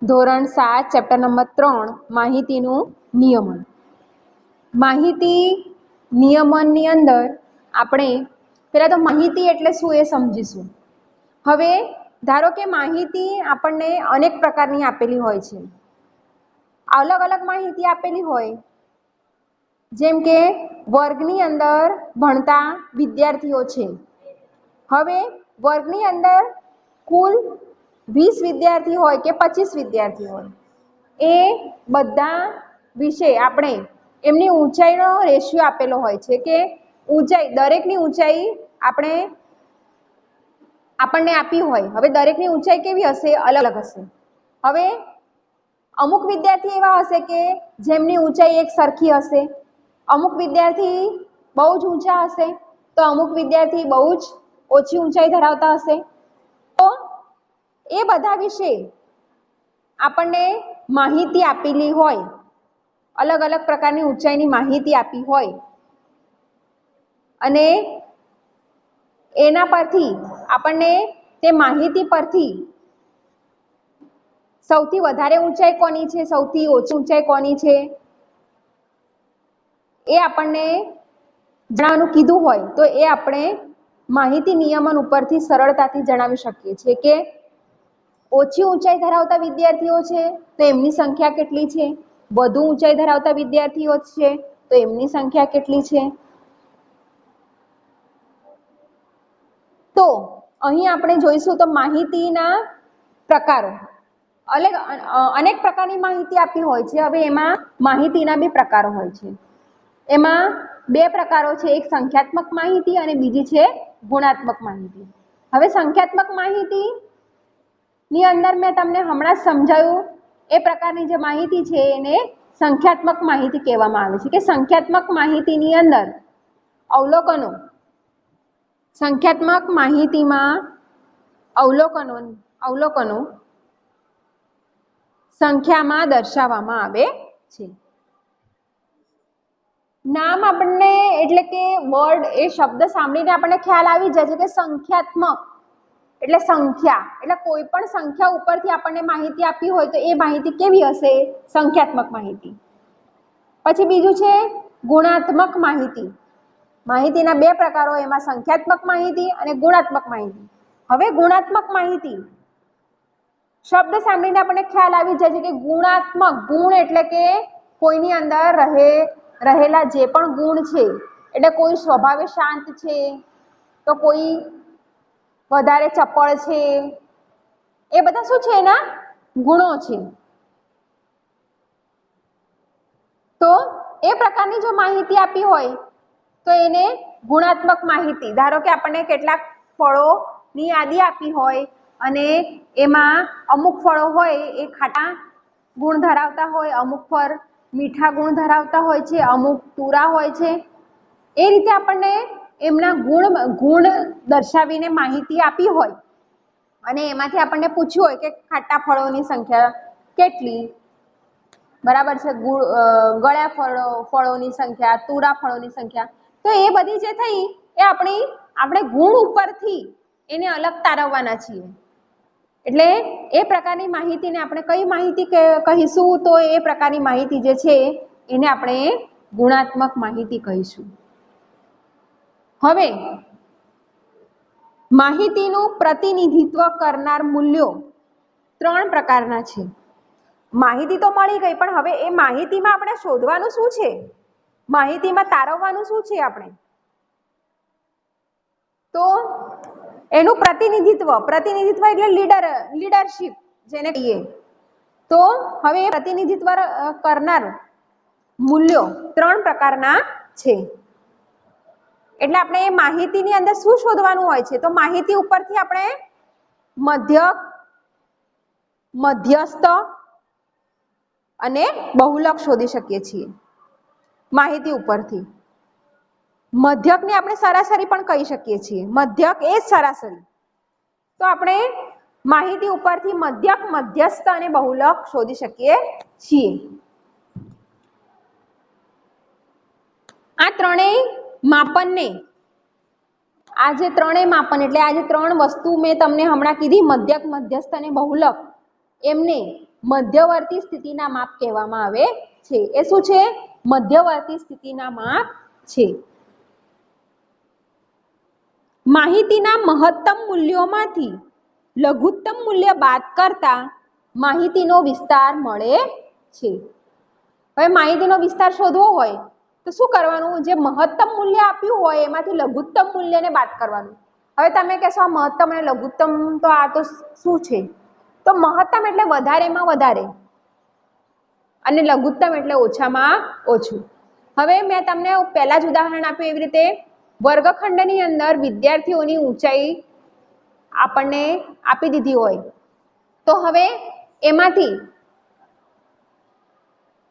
ધોરણ 7 chapter number 3 માહિતીનું નિયમન. માહિતી નિયમનની અંદર આપણે પહેલા તો માહિતી એટલે શું એ સમજીશું. હવે ધારો કે માહિતી આપણને અનેક પ્રકારની આપેલી હોય છે, અલગ અલગ માહિતી આપેલી હોય, જેમ કે વર્ગની અંદર ભણતા વિદ્યાર્થીઓ છે. હવે વર્ગની અંદર કુલ 20 વિદ્યાર્થી હોય કે 25 વિદ્યાર્થી હોય, એ બધા વિશે આપણે એમની ઊંચાઈનો રેશિયો આપેલો હોય છે કે ઊંચાઈ, દરેકની ઊંચાઈ આપણને આપી હોય. હવે દરેકની ઊંચાઈ કેવી હશે? અલગ અલગ હશે. હવે અમુક વિદ્યાર્થી એવા હશે કે જેમની ઊંચાઈ એક સરખી હશે, અમુક વિદ્યાર્થી બહુ જ ઊંચા હશે, તો અમુક વિદ્યાર્થી બહુ જ ઓછી ઊંચાઈ ધરાવતા હશે. તો એ બધા વિશે આપણને માહિતી આપેલી હોય, અલગ અલગ પ્રકારની ઊંચાઈની માહિતી આપી હોય, અને એના પરથી આપણને તે માહિતી પરથી સૌથી વધારે ઊંચાઈ કોની છે, સૌથી ઓછી ઊંચાઈ કોની છે, એ આપણને જણાવવાનું કીધું હોય તો એ આપણે માહિતી નિયમન ઉપરથી સરળતાથી જણાવી શકીએ છીએ કે ઓછી ઊંચાઈ ધરાવતા વિદ્યાર્થીઓ છે તો એમની સંખ્યા કેટલી છે, વધુ ઊંચાઈ ધરાવતા વિદ્યાર્થીઓ છે તો એમની સંખ્યા કેટલી છે. તો અહીં આપણે જોઈશું તો માહિતીના પ્રકારો, અનેક પ્રકારની માહિતી આપી હોય છે. હવે એમાં માહિતીના બે પ્રકારો હોય છે. એમાં બે પ્રકારો છે, એક સંખ્યાત્મક માહિતી અને બીજી છે ગુણાત્મક માહિતી. હવે સંખ્યાત્મક માહિતી ની અંદર મેં તમને હમણાં જ સમજાયું એ પ્રકારની જે માહિતી છે એને સંખ્યાત્મક માહિતી કહેવામાં આવે છે. કે સંખ્યાત્મક માહિતીની અંદર અવલોકનો, સંખ્યાત્મક માહિતીમાં અવલોકનો સંખ્યામાં દર્શાવવામાં આવે છે. નામ આપણને એટલે કે વર્ડ, એ શબ્દ સાંભળીને આપણને ખ્યાલ આવી જાય છે કે સંખ્યાત્મક એટલે સંખ્યા, એટલે કોઈ પણ સંખ્યા ઉપરથી આપણને માહિતી આપી હોય તો એ માહિતી કેવી હશે? સંખ્યાત્મક માહિતી. પછી બીજું છે ગુણાત્મક માહિતી. માહિતીના બે પ્રકારો, એમાં સંખ્યાત્મક માહિતી અને ગુણાત્મક માહિતી. હવે ગુણાત્મક માહિતી શબ્દ સાંભળીને આપણને ખ્યાલ આવી જાય છે કે ગુણાત્મક, ગુણ એટલે કે કોઈની અંદર રહેલા જે પણ ગુણ છે, એટલે કોઈ સ્વભાવે શાંત છે તો કોઈ વધારે ચપળ છે, એ બધા શું છે? એના ગુણો છે. તો એ પ્રકારની જો માહિતી આપી હોય તો એને ગુણાત્મક માહિતી. ધારો કે આપણને કેટલાક ફળોની યાદી આપી હોય અને એમાં અમુક ફળો હોય એ ખાટા ગુણ ધરાવતા હોય, અમુક ફળ મીઠા ગુણ ધરાવતા હોય છે, અમુક તુરા હોય છે. એ રીતે આપણને એમના ગુણ દર્શાવીને માહિતી આપી હોય અને એમાંથી આપણને પૂછ્યું હોય કે ખાટા ફળોની સંખ્યા કેટલી, બરાબર છે, ગળ્યા ફળોની સંખ્યા, તુરા ફળોની સંખ્યા. તો એ બધી જે થઈ એ આપણે ગુણ ઉપરથી એને અલગ તારવવાના છીએ. એટલે એ પ્રકારની માહિતીને આપણે કઈ માહિતી કહીશું? તો એ પ્રકારની માહિતી જે છે એને આપણે ગુણાત્મક માહિતી કહીશું. હવે માહિતીનું પ્રતિનિધિત્વ કરનાર મૂલ્યો 3 પ્રકારના છે. માહિતી તો મળી ગઈ, પણ હવે એ માહિતીમાં આપણે શોધવાનું શું છે? માહિતીમાં તારવવાનું શું છે આપણે? તો એનું પ્રતિનિધિત્વ એટલે લીડરશિપ જેને કહીએ. તો હવે એ પ્રતિનિધિત્વ કરનાર મૂલ્યો 3 પ્રકારના છે. એટલે આપણે એ માહિતીની અંદર શું શોધવાનું હોય છે? તો માહિતી ઉપરથી આપણે મધ્યક, મધ્યસ્થ અને બહુલક શોધી શકીએ છીએ. માહિતી ઉપરથી મધ્યકને આપણે સરાસરી પણ કહી શકીએ છીએ. મધ્યક એ જ સરાસરી. તો આપણે માહિતી ઉપરથી મધ્યક, મધ્યસ્થ અને બહુલક શોધી શકીએ છીએ. આ ત્રણેય માપનને, આ જે ત્રણેય માપન એટલે આ જે 3 વસ્તુ મેં તમને હમણાં કીધી, મધ્યક, મધ્યસ્થ અને બહુલક, એમને મધ્યવર્તી સ્થિતિના માપ કહેવામાં આવે છે। એ શું છે? મધ્યવર્તી સ્થિતિના માપ છે। માહિતીના મહત્તમ મૂલ્યોમાંથી લઘુત્તમ મૂલ્ય બાદ કરતા માહિતીનો વિસ્તાર મળે છે। હવે માહિતીનો વિસ્તાર શોધવો હોય તો શું કરવાનું? જે મહત્તમ મૂલ્ય આપ્યું હોય એમાંથી લઘુત્તમ મૂલ્યને બાદ કરવાનું। હવે તમે કહેશો મહત્તમ અને લઘુત્તમ તો આ તો શું છે? તો મહત્તમ એટલે વધારેમાં વધારે અને લઘુત્તમ એટલે ઓછામાં ઓછું। હવે મેં તમને પહેલા જ ઉદાહરણ આપ્યું એવી રીતે વર્ગખંડની અંદર વિદ્યાર્થીઓની ઊંચાઈ આપણને આપી દીધી હોય તો હવે એમાંથી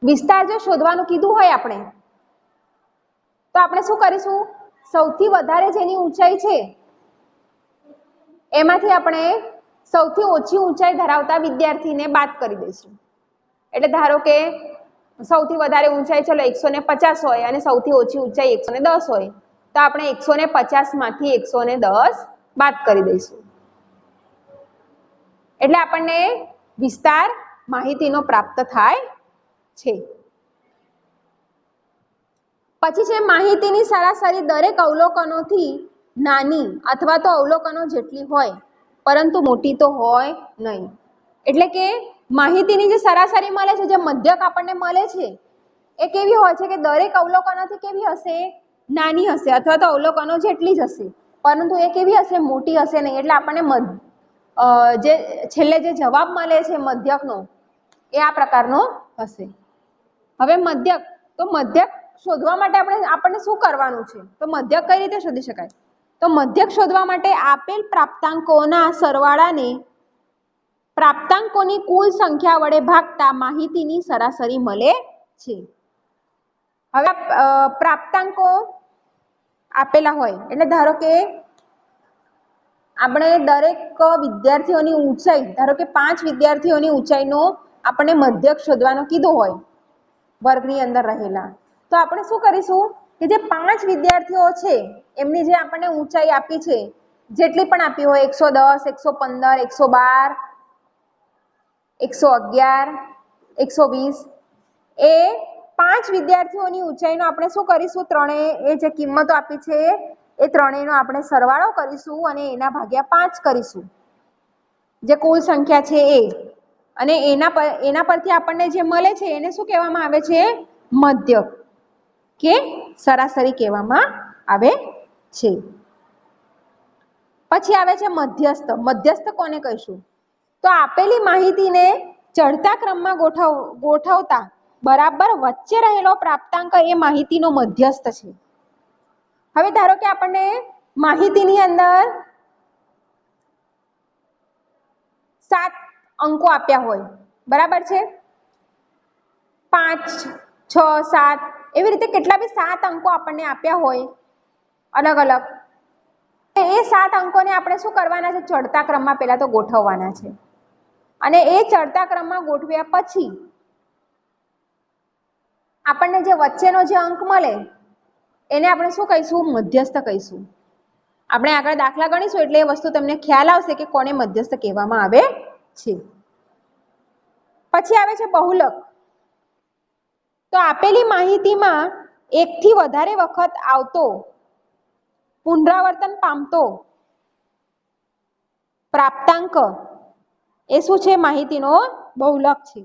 વિસ્તાર જો શોધવાનું કીધું હોય આપણે તો આપણે શું કરીશું? સૌથી વધારે જેની ઊંચાઈ છે એમાંથી આપણે સૌથી ઓછી ઊંચાઈ ધરાવતા વિદ્યાર્થીને બાદ કરી દઈશું। એટલે ધારો કે સૌથી વધારે ઊંચાઈ ચલો 150 હોય અને સૌથી ઓછી ઊંચાઈ 110 હોય તો આપણે 150 માંથી 110 બાદ કરી દઈશું। એટલે આપણને વિસ્તાર માહિતીનો પ્રાપ્ત થાય છે। પછી છે માહિતીની સરાસરી દરેક અવલોકનોથી નાની અથવા તો અવલોકનો જેટલી હોય પરંતુ મોટી તો હોય નહીં। એટલે કે માહિતીની જે સરાસરી મળે છે, જે મધ્યક આપણને મળે છે એ કેવી હોય છે કે દરેક અવલોકનોથી કેવી હશે? નાની હશે અથવા તો અવલોકનો જેટલી જ હશે, પરંતુ એ કેવી હશે? મોટી હશે નહીં। એટલે આપણને જે છેલ્લે જે જવાબ મળે છે મધ્યકનો એ આ પ્રકારનો હશે। હવે મધ્યક, તો મધ્યક શોધવા માટે આપણને શું કરવાનું છે? તો મધ્યક કઈ રીતે શોધી શકાય? તો મધ્યક શોધવા માટે આપેલ પ્રાપ્તાંકોના સરવાળાને પ્રાપ્તાંકોની કુલ સંખ્યા વડે ભાગતા માહિતીની સરાસરી મળે છે। હવે પ્રાપ્તાંકો આપેલા હોય એટલે ધારો કે આપણે દરેક વિદ્યાર્થીઓની ઊંચાઈ, ધારો કે 5 વિદ્યાર્થીઓની ઊંચાઈનો આપણે મધ્યક શોધવાનો કીધો હોય વર્ગની અંદર રહેલા, તો આપણે શું કરીશું કે જે 5 વિદ્યાર્થીઓ છે એમની જે આપણને ઊંચાઈ આપી છે, જેટલી પણ આપી હોય 110, 115, 112, 111, 120, એ 5 વિદ્યાર્થીઓની ઊંચાઈનો આપણે શું કરીશું? ત્રણેય એ જે કિંમતો આપી છે એ ત્રણેયનો આપણે સરવાળો કરીશું અને એના ભાગ્યા 5 કરીશું, જે કુલ સંખ્યા છે એ, અને એના પરથી આપણને જે મળે છે એને શું કહેવામાં આવે છે? મધ્યક કે સરાસરી કહેવામાં આવે છે। પછી આવે છે મધ્યસ્થ। મધ્યસ્થ કોને કહીશું? તો આપેલી માહિતીને ચડતા ક્રમમાં ગોઠવતા બરાબર વચ્ચે રહેલો પ્રાપ્તાંક એ માહિતીનો મધ્યસ્થ છે। હવે ધારો કે આપણને માહિતીની અંદર 7 અંકો આપ્યા હોય, બરાબર છે? 5, 6, 7 એવી રીતે કેટલા બી 7 અંકો આપણને આપ્યા હોય અલગ અલગ, એ 7 અંકોને આપણે શું કરવાના છે? ચડતા ક્રમમાં પહેલા તો ગોઠવવાના છે, અને એ ચડતા ક્રમમાં ગોઠવ્યા પછી આપણને જે વચ્ચેનો જે અંક મળે એને આપણે શું કહીશું? મધ્યસ્થ કહીશું। આપણે આગળ દાખલા ગણીશું એટલે એ વસ્તુ તમને ખ્યાલ આવશે કે કોને મધ્યસ્થ કહેવામાં આવે છે। પછી આવે છે બહુલક। તો આપેલી માહિતીમાં એકથી વધારે વખત આવતો, પુનરાવર્તન પામતો પ્રાપ્તાંક એ શું છે? માહિતીનો બહુલક છે।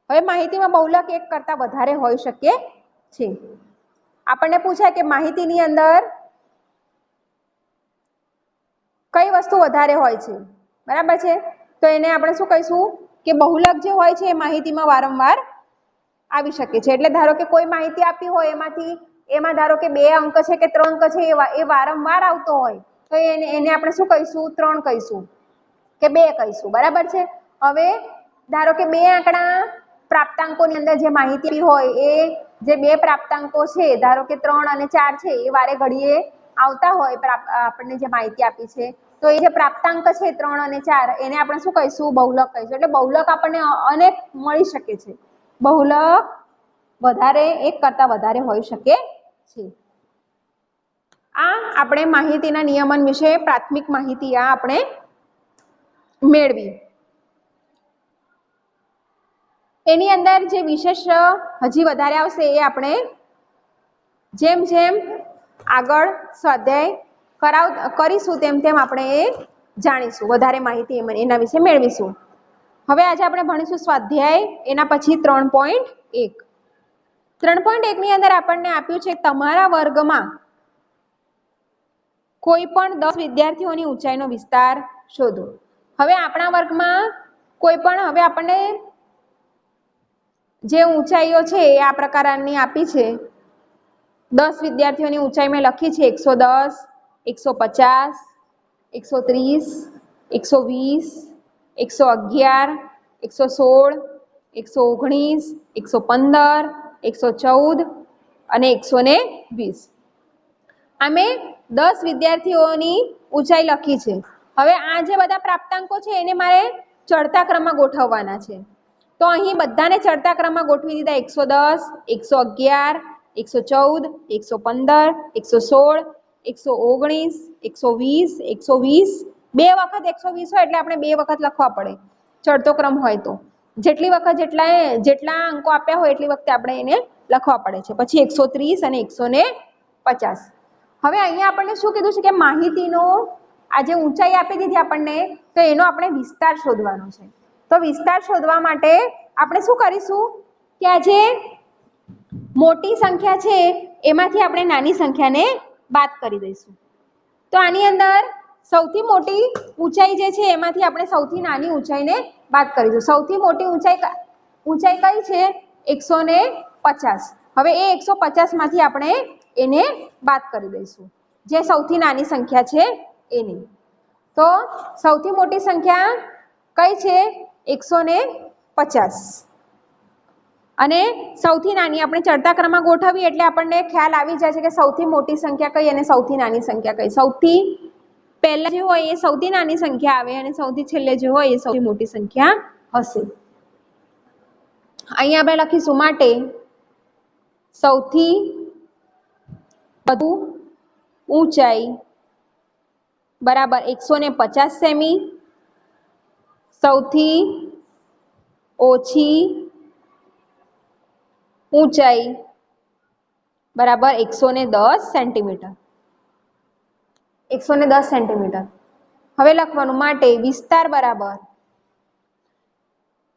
હવે માહિતીમાં બહુલક એક કરતા વધારે હોઈ શકે છે। આપણને પૂછાય કે માહિતીની અંદર કઈ વસ્તુ વધારે હોય છે, બરાબર છે? તો એને આપણે શું કહીશું કે બહુલક જે હોય છે એ માહિતીમાં વારંવાર આવી શકે છે। એટલે ધારો કે કોઈ માહિતી આપી હોય એમાં ધારો કે 2 અંક છે કે 3 અંક છે એ વારંવાર આવતો હોય તો એને આપણે શું કહીશું? 3 કહીશું કે 2 કહીશું, બરાબર છે? હવે ધારો કે 2 આંકડા પ્રાપ્તાંકોની અંદર જે માહિતી હોય એ જે 2 પ્રાપ્તાંકો છે, ધારો કે 3 અને 4 છે, એ વારે ઘડીએ આવતા હોય આપણને જે માહિતી આપી છે, તો એ જે પ્રાપ્તાંક છે 3 અને 4 એને આપણે શું કહીશું? બહુલક કહીશું। એટલે બહુલક આપણને અનેક મળી શકે છે, બહુલક વધારે, એક કરતા વધારે હોઈ શકે છે। આ આપણે માહિતીના નિયમન વિશે પ્રાથમિક માહિતી આ આપણે મેળવી। એની અંદર જે વિશેષ હજી વધારે આવશે એ આપણે જેમ જેમ આગળ સ્વાધ્યાય કરીશું તેમ તેમ આપણે એ જાણીશું, વધારે માહિતી એના વિશે મેળવીશું. હવે આજે આપણે ભણીશું સ્વાધ્યાય, એના પછી 3.1. 3.1 ની અંદર આપણને આપ્યું છે તમારા વર્ગમાં કોઈ પણ 10 વિદ્યાર્થીઓની ઊંચાઈનો વિસ્તાર શોધો. હવે આપણા વર્ગમાં કોઈ પણ, હવે આપણને જે ઊંચાઈઓ છે એ આ પ્રકારની આપી છે. 10 વિદ્યાર્થીઓની ઊંચાઈ મેં લખી છે 110, 150, 130, 120, 111, 116, 119, 115, 114 અને 120. આ મેં 10 વિદ્યાર્થીઓની ઊંચાઈ લખી છે. હવે આ જે બધા પ્રાપ્તાંકો છે એને મારે ચડતા ક્રમમાં ગોઠવવાના છે. તો અહીં બધાને ચડતા ક્રમમાં ગોઠવી દીધા. 110, 111, 114, 115, 116, 119, 120, 120. બે વખત 120 હોય એટલે આપણે બે વખત લખવા પડે ચડતો ક્રમ હોય તો. જેટલી વખત જેટલા અંકો આપ્યા હોય એટલી વખતે આપણે એને લખવા પડે છે. પછી 130 અને 150. હવે અહીંયા આપણને શું કીધું છે કે માહિતીનો આ જે ઊંચાઈ આપી દીધી આપણને, તો એનો આપણે વિસ્તાર શોધવાનો છે. તો વિસ્તાર શોધવા માટે આપણે શું કરીશું કે આ જે મોટી સંખ્યા છે એમાંથી આપણે નાની સંખ્યાને બાદ કરી દઈશું. તો આની અંદર સૌથી મોટી ઊંચાઈ જે છે એમાંથી આપણે સૌથી નાની ઊંચાઈને બાદ કરીશું. સૌથી મોટી ઊંચાઈ કઈ છે? 150. હવે એ 150 માંથી આપણે એને બાદ કરી દઈશું, જે સૌથી નાની સંખ્યા છે એની. તો સૌથી મોટી સંખ્યા કઈ છે? 150. અને સૌથી નાની આપણે ચડતા ક્રમમાં ગોઠવીએ એટલે આપણને ખ્યાલ આવી જાય છે કે સૌથી મોટી સંખ્યા કઈ અને સૌથી નાની સંખ્યા કઈ. સૌથી પહેલા જે હોય એ સૌથી નાની સંખ્યા આવે અને સૌથી છેલ્લે જે હોય એ સૌથી મોટી સંખ્યા હશે. અહીંયા આપણે લખીશું માટે સૌથી વધુ ઊંચાઈ બરાબર 150 સેમી, સૌથી ઓછી ઊંચાઈ બરાબર 110 સેન્ટીમીટર. 110 સેન્ટીમીટર. હવે લખવાનું માટે વિસ્તાર બરાબર,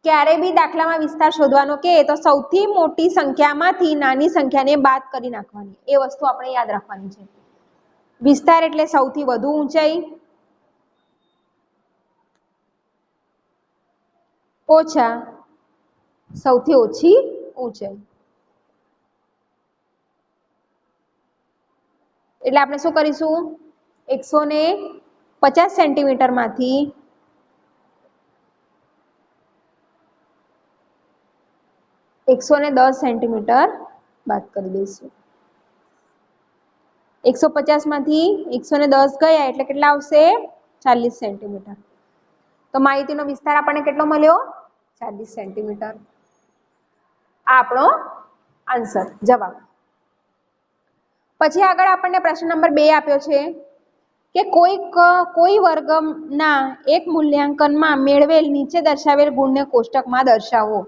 ક્યારે બી દાખલામાં વિસ્તાર શોધવાનો કે તો સૌથી મોટી સંખ્યામાંથી નાની સંખ્યાને બાદ કરી નાખવાની. એ વસ્તુ આપણે યાદ રાખવાની છે. વિસ્તાર એટલે સૌથી વધુ ઊંચાઈ ઓછા સૌથી ઓછી ઊંચાઈ. એટલે આપણે શું કરીશું? 150 સેન્ટીમીટર માંથી 110 સેન્ટીમીટર બાદ કરી દઈશું. 150 માંથી 110 ગયા એટલે કેટલા આવશે? 40 સેન્ટીમીટર. તો માહિતીનો વિસ્તાર આપણને કેટલો મળ્યો? 40 સેન્ટીમીટર. આ આપણો આન્સર, જવાબ. પછી આગળ આપણને પ્રશ્ન નંબર 2 આપ્યો છે કે કોઈ વર્ગના એક મૂલ્યાંકનમાં મેળવેલ નીચે દર્શાવેલ ગુણને કોષ્ટકમાં દર્શાવો.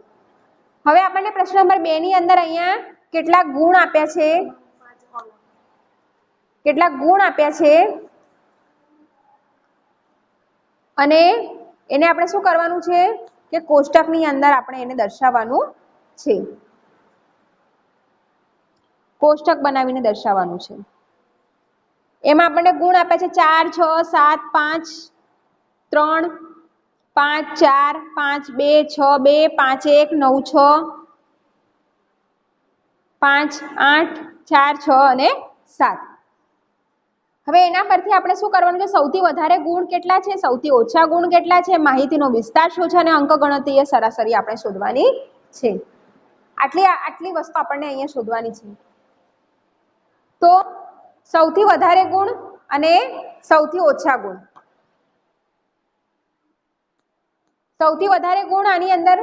હવે આપણને પ્રશ્ન નંબર 2 ની અંદર અહીંયા કેટલાક ગુણ આપ્યા છે, અને એને આપણે શું કરવાનું છે કે કોષ્ટકની અંદર આપણે એને દર્શાવવાનું છે. કોષ્ટક બનાવીને દર્શાવવાનું છે. એમાં આપણને ગુણ આપ્યા છે 4, 6, 7, 5, 3, 5, 4, 5, 2, 6, 2, 5, 1, 9, 6, 5, 8, 4, 6 અને 7. હવે એના પરથી આપણે શું કરવાનું છે? સૌથી વધારે ગુણ કેટલા છે, સૌથી ઓછા ગુણ કેટલા છે, માહિતીનો વિસ્તાર શું છે અને અંક ગણતરી સરાસરી આપણે શોધવાની છે. આટલી વસ્તુ આપણને અહીંયા શોધવાની છે. તો સૌથી વધારે ગુણ અને સૌથી ઓછા ગુણ. સૌથી વધારે ગુણ આની અંદર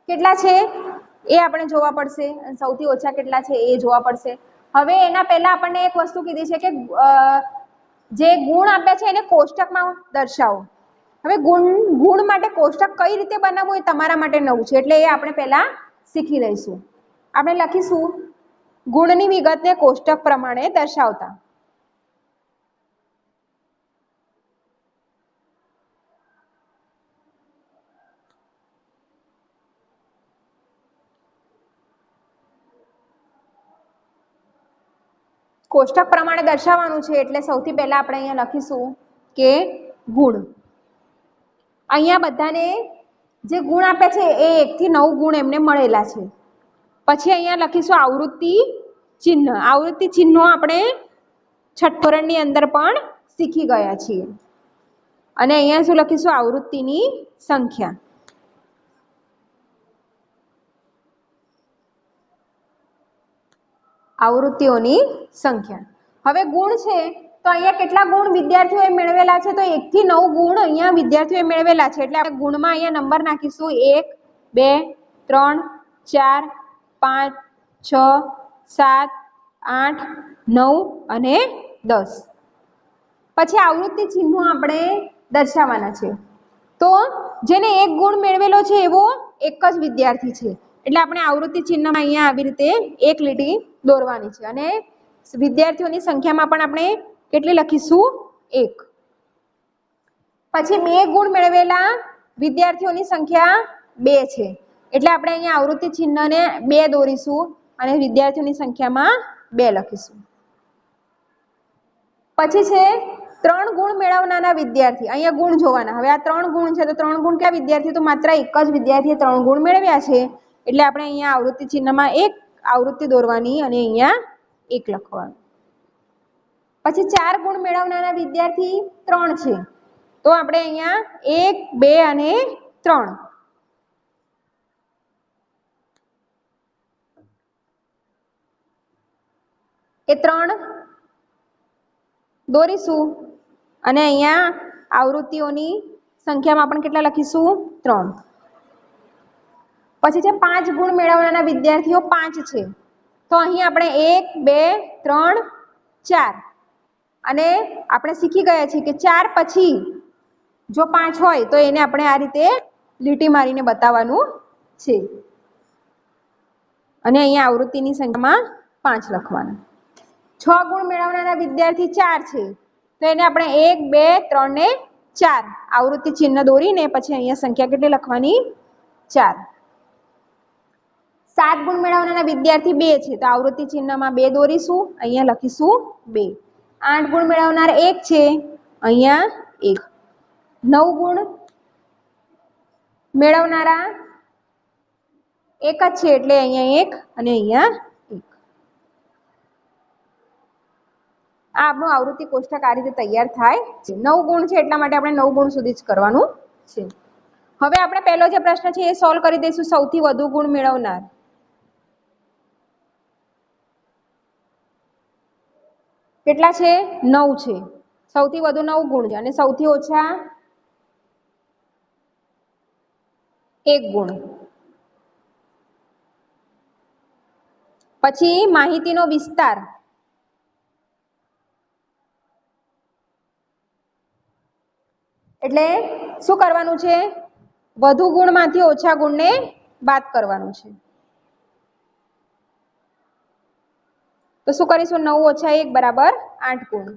કેટલા છે એ આપણે જોવા પડશે અને સૌથી ઓછા કેટલા છે એ જોવા પડશે. હવે એના પહેલા આપણને એક વસ્તુ કીધી છે કે જે ગુણ આપ્યા છે એને કોષ્ટકમાં દર્શાવો. હવે ગુણ માટે કોષ્ટક કઈ રીતે બનાવવું એ તમારા માટે નવું છે, એટલે એ આપણે પહેલા શીખી લઈશું. આપણે લખીશું ગુણની વિગતને કોષ્ટક પ્રમાણે દર્શાવતા. કોષ્ટક પ્રમાણે દર્શાવવાનું છે એટલે સૌથી પહેલા આપણે અહીંયા લખીશું કે ગુણ. અહીંયા બધાને જે ગુણ આપે છે એ 1 થી 9 ગુણ એમને મળેલા છે. પછી અહીંયા લખીશું આવૃત્તિ ચિહ્ન. આવૃત્તિ ચિહ્નો આપણે છઠ્ઠા ધોરણની અંદર પણ શીખી ગયા છીએ. અને અહીંયા શું લખીશું? આવૃત્તિની સંખ્યા. આવૃત્તિઓની સંખ્યા. હવે ગુણ છે તો અહીંયા કેટલા ગુણ વિદ્યાર્થીઓએ મેળવેલા છે? તો 1 થી 9 ગુણ અહીંયા વિદ્યાર્થીઓએ મેળવેલા છે. એટલે આપણે ગુણમાં અહીંયા નંબર નાખીશું 1 2 3 4 5 6 7 8 9 અને 10. પછી આવૃત્તિ ચિહ્નો આપણે દર્શાવવાના છે. તો જેને 1 ગુણ મેળવેલો છે એવો એક જ વિદ્યાર્થી છે, એટલે આપણે આવૃત્તિ ચિહ્નમાં અહીંયા આવી રીતે એક લીટી દોરવાની છે. અને વિદ્યાર્થીઓની સંખ્યામાં પણ આપણે કેટલી લખીશું? 1. પછી 2 ગુણ મેળવેલા વિદ્યાર્થીઓની સંખ્યા 2 છે, એટલે આપણે અહીંયા આવૃત્તિ ચિહ્નને 2 દોરીશું અને વિદ્યાર્થીઓની સંખ્યામાં 2 લખીશું. પછી છે 3 ગુણ મેળવનારા વિદ્યાર્થી. અહીંયા ગુણ જોવાના. હવે આ 3 ગુણ છે તો 3 ગુણ કયા વિદ્યાર્થી? તો માત્ર એક જ વિદ્યાર્થીએ 3 ગુણ મેળવ્યા છે, એટલે આપણે અહીંયા આવૃત્તિ ચિહ્નમાં એક આવૃત્તિ દોરવાની અને અહીંયા 1 લખવાનું. પછી 4 ગુણ મેળવનારા વિદ્યાર્થી 3 છે, તો આપણે અહીંયા 1 2 અને 3 એ 3 દોરીશું અને અહીંયા આવૃત્તિઓની સંખ્યામાં પણ કેટલા લખીશું? 3. પછી છે 5 ગુણ મેળવનારા વિદ્યાર્થીઓ 5 છે, તો અહીં આપણે 1 2 3 4 અને આપણે શીખી ગયા છીએ કે 4 પછી જો 5 હોય તો એને આપણે આ રીતે લીટી મારીને બતાવવાનું છે. અને અહીંયા આવૃત્તિની સંખ્યામાં 5 લખવાના. 6 ગુણ મેળવનારા વિદ્યાર્થી 4 છે, તો એને આપણે 1 2 3 ને 4 આવૃત્તિ ચિહ્ન દોરીને પછી અહીંયા સંખ્યા કેટલી લખવાની? 4. 7 ગુણ મેળવનારા વિદ્યાર્થી 2 છે, તો આવૃત્તિ ચિહ્નમાં 2 દોરીશું, અહીંયા લખીશું 2. 8 ગુણ મેળવનાર 1 છે, અહીંયા 1. 9 ગુણ મેળવનારા 1 જ છે, એટલે અહીંયા 1 અને અહીંયા 1. આ આપણું આવૃત્તિ કોષ્ટક આ રીતે તૈયાર થાય છે. 9 ગુણ છે એટલા માટે આપણે 9 ગુણ સુધી જ કરવાનું છે. હવે આપણે પહેલો જે પ્રશ્ન છે એ સોલ્વ કરી દઈશું. સૌથી વધુ ગુણ મેળવનાર કેટલા છે? 9 છે. સૌથી વધુ 9 ગુણ છે અને સૌથી ઓછા 1 ગુણ. પછી માહિતીનો વિસ્તાર. એટલે શું કરવાનું છે? વધુ ગુણમાંથી ઓછા ગુણને બાદ કરવાનું છે. તો શું કરીશું? 9 ઓછા 1 બરાબર 8 ગુણ.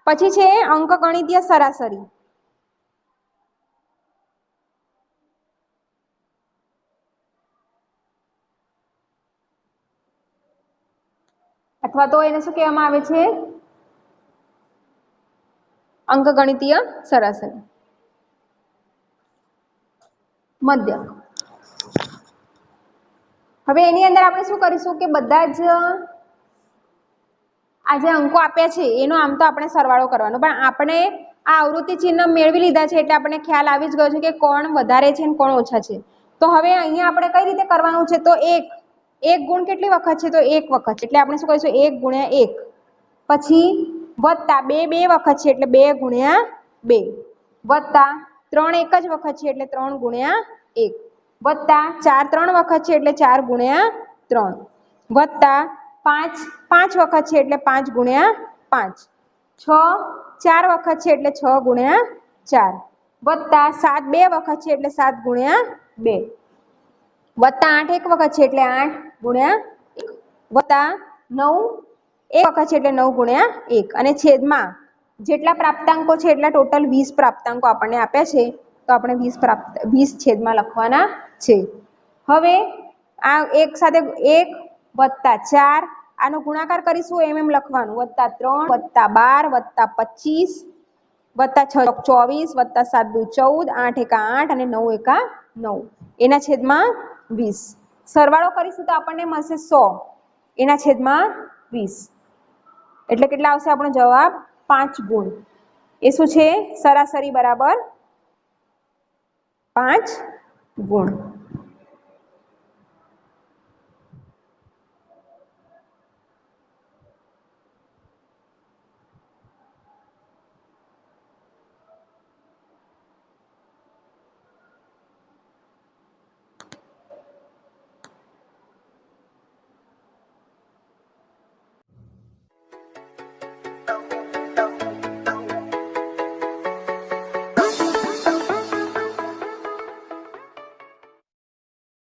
પછી છે અંકગણિતીય સરાસરી. અથવા તો એને શું કહેવામાં આવે છે? અંકગણિતીય સરાસરી. મધ્યક. હવે એની અંદર આપણે શું કરીશું કે બધા જ આ જે અંકો આપ્યા છે એનો આમ તો આપણે સરવાળો કરવાનો, પણ આપણે આ આવૃત્તિ ચિહ્ન મેળવી લીધા છે એટલે આપણે ખ્યાલ આવી જ ગયો છે કે કોણ વધારે છે અને કોણ ઓછા છે. તો હવે અહીંયા આપણે કઈ રીતે કરવાનું છે? તો 1 ગુણ કેટલી વખત છે? તો 1 વખત, એટલે આપણે શું કરીશું? 1 ગુણ્યા 1. પછી વત્તા 2 વખત છે એટલે 2 ગુણ્યા 2. વત્તા 3 એક જ વખત છે એટલે 3 ગુણ્યા 1. વત્તા 4 3 વખત છે એટલે 4 ગુણ્યા 3. વત્તા 5 5 વખત છે એટલે 5 ગુણ્યા 5. 6 4 વખત છે એટલે 6 ગુણ્યા 4 વત્તા 7 2 વખત છે એટલે 7 ગુણ્યા 2 વત્તા 8 એક વખત છે એટલે 8 ગુણ્યા 1 વત્તા 9 એક વખત છે એટલે 9 ગુણ્યા 1 અને છેદમાં જેટલા પ્રાપ્તાંકો છે એટલા ટોટલ 20 પ્રાપ્તાંકો આપણને આપ્યા છે તો આપણે 20 છેદમાં લખવાના છે. હવે આ એક સાથે 1 વત્તા 4 આનો ગુણાકાર કરીશું એમ લખવાનું વત્તા 3 વત્તા 12 વત્તા 25 વત્તા 6 24 વત્તા 7 દુ 14 8 એકા 8 અને 9 એકા 9 એના છેદમાં 20 સરવાળો કરીશું તો આપણને મળશે 100 એના છેદમાં 20 એટલે કેટલા આવશે આપણો જવાબ 5 ગુણ. એ શું છે સરાસરી બરાબર 5 ગુણ.